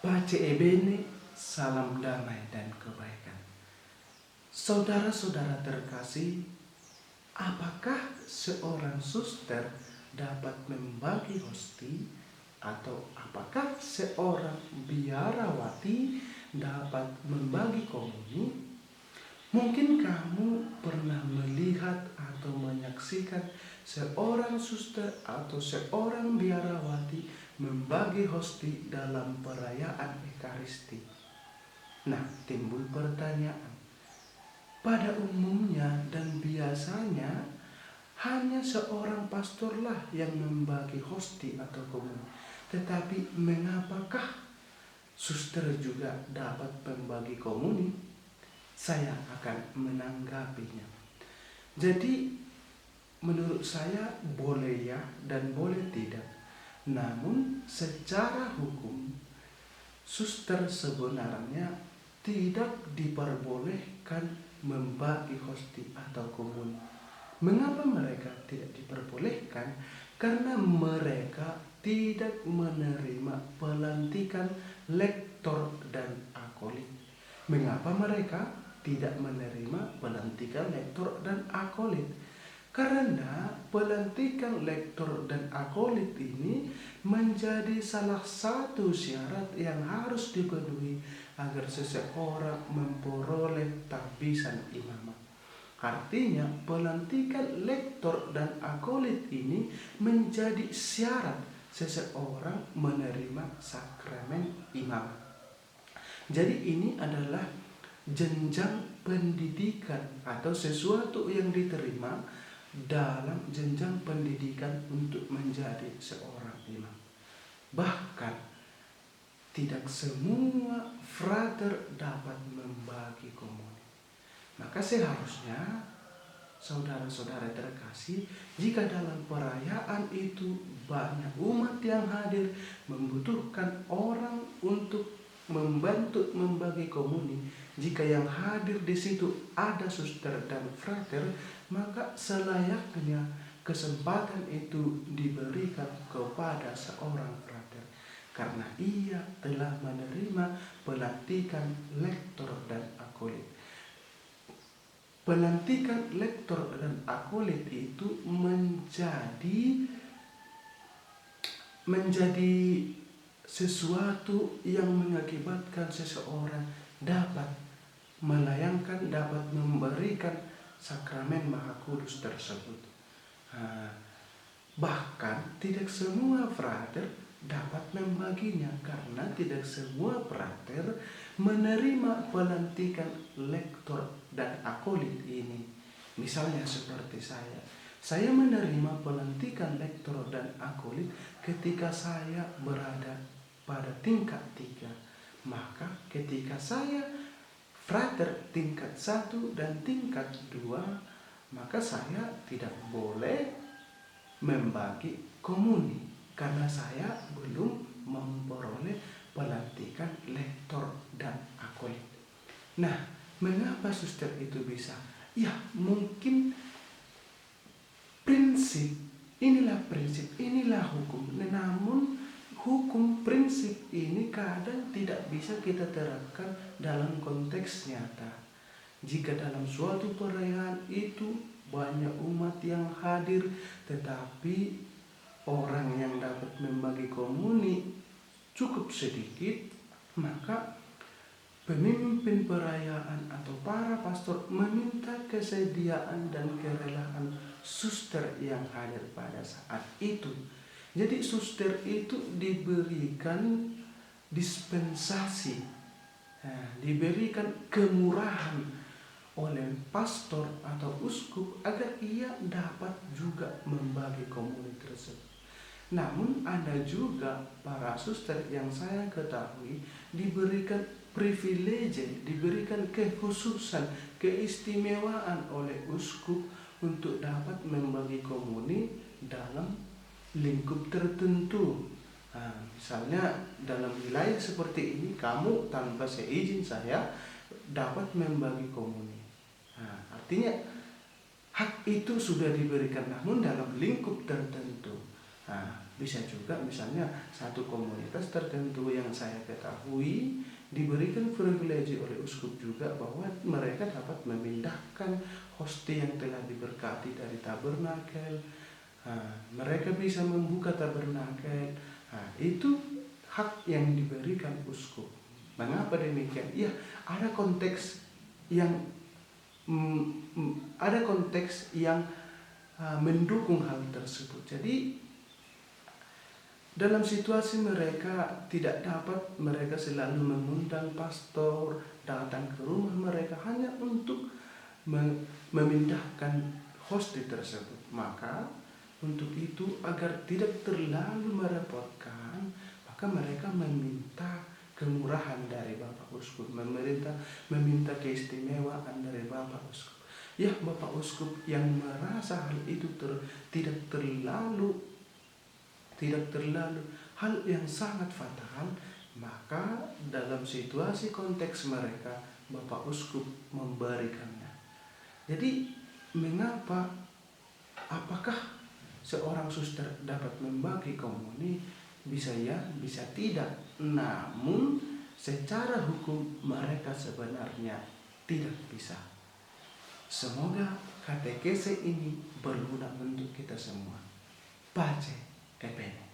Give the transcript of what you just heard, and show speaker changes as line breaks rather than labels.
Pace ebene, salam damai dan kebaikan. Saudara-saudara terkasih, apakah seorang suster dapat membagi hosti atau apakah seorang biarawati dapat membagi komuni? Mungkin kamu pernah melihat atau menyaksikan seorang suster atau seorang biarawati membagi hosti dalam perayaan Ekaristi. Nah, timbul pertanyaan. Pada umumnya dan biasanya hanya seorang pastorlah yang membagi hosti atau komuni. Tetapi mengapakah suster juga dapat membagi komuni? Saya akan menanggapinya. Jadi menurut saya boleh ya dan boleh tidak. Namun secara hukum suster sebenarnya tidak diperbolehkan membagi hosti atau komuni. Mengapa mereka tidak diperbolehkan? Karena mereka tidak menerima pelantikan lektor dan akolit. Mengapa mereka tidak menerima pelantikan lektor dan akolit? Karena pelantikan lektor dan akolit ini menjadi salah satu syarat yang harus dipenuhi agar seseorang memperoleh tabisan imamat. Artinya pelantikan lektor dan akolit ini menjadi syarat seseorang menerima sakramen imamat. Jadi ini adalah jenjang pendidikan atau sesuatu yang diterima dalam jenjang pendidikan untuk menjadi seorang imam. Bahkan tidak semua frater dapat membagi komuni. Maka seharusnya saudara-saudara terkasih, jika dalam perayaan itu banyak umat yang hadir membutuhkan orang untuk membantu membagi komuni, jika yang hadir di situ ada suster dan frater, maka selayaknya kesempatan itu diberikan kepada seorang frater karena ia telah menerima pelantikan lektor dan akolit. Pelantikan lektor dan akolit itu menjadi sesuatu yang mengakibatkan seseorang dapat melayangkan, dapat memberikan sakramen Maha Kudus tersebut. Bahkan tidak semua frater dapat membaginya karena tidak semua frater menerima pelantikan lektor dan akolit ini. Misalnya seperti saya menerima pelantikan lektor dan akolit ketika saya berada pada tingkat 3. Maka ketika saya frater tingkat 1 dan tingkat 2, maka saya tidak boleh membagi komuni karena saya belum memperoleh pelantikan lektor dan akolit. Nah, mengapa suster itu bisa? Ya, mungkin inilah prinsip, inilah hukum. Namun hukum prinsip ini kadang tidak bisa kita terapkan dalam konteks nyata. Jika dalam suatu perayaan itu banyak umat yang hadir, tetapi orang yang dapat membagi komuni cukup sedikit, maka pemimpin perayaan atau para pastor meminta kesediaan dan kerelaan suster yang hadir pada saat itu. Jadi suster itu diberikan dispensasi, diberikan kemurahan oleh pastor atau uskup agar ia dapat juga membagi komuni tersebut. Namun ada juga para suster yang saya ketahui diberikan privilege, diberikan kekhususan, keistimewaan oleh uskup untuk dapat membagi komuni dalam lingkup tertentu. Misalnya dalam wilayah seperti ini, kamu tanpa seizin saya dapat membagi komuni. Artinya hak itu sudah diberikan, namun dalam lingkup tertentu. Bisa juga misalnya satu komunitas tertentu yang saya ketahui diberikan privilege oleh uskup juga bahwa mereka dapat memindahkan hosti yang telah diberkati dari tabernakel. Mereka bisa membuka tabernakel. Itu hak yang diberikan uskup. Mengapa demikian? Ya, ada konteks yang mendukung hal tersebut. Jadi dalam situasi mereka tidak dapat, mereka selalu mengundang pastor datang ke rumah mereka hanya untuk memindahkan hosti tersebut. Maka untuk itu agar tidak terlalu merepotkan, maka mereka meminta kemurahan dari Bapak Uskup, meminta keistimewaan dari Bapak Uskup. Ya, Bapak Uskup yang merasa hal itu tidak terlalu hal yang sangat fatal, maka dalam situasi konteks mereka Bapak Uskup memberikannya. Jadi mengapa, apakah seorang suster dapat membagi komuni? Bisa ya, bisa tidak. Namun secara hukum mereka sebenarnya tidak bisa. Semoga katekese ini berguna untuk kita semua. Pace, Kepene.